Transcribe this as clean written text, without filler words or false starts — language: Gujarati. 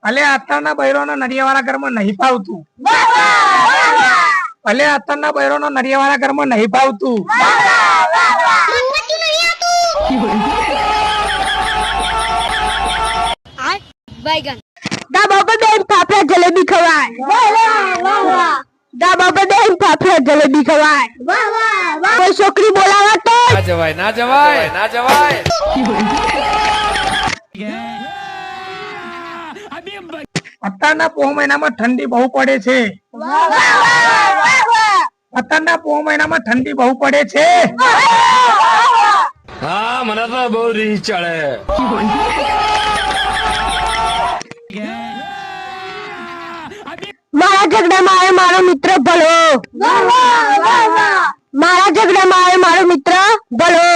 અલે અત્યારના બૈરોનો નરિયાવાળા ઘરમાં નહીં ફાવતું. અલે અત્યારના બૈરોનો નરિયાવાળા ઘરમાં નહીં ફાવતું. ધાબા પર બેન ફાફડા જલેબી ખવાય. ધાબા પર બેન ફાફડા જલેબી ખવાય. કોઈ છોકરી બોલાવા તો ના જવાય ના જવાય ના જવાય. અત્યારના પોહ મહિનામાં ઠંડી બહુ પડે છે. અત્યારના પોહ મહિનામાં ઠંડી બહુ પડે છે. હા મને તો બહુ રીહ ચડે. મારા ઝઘડામાં આવે મારો મિત્ર ભલો. મારા ઝઘડામાં આવે મારો મિત્ર ભલો.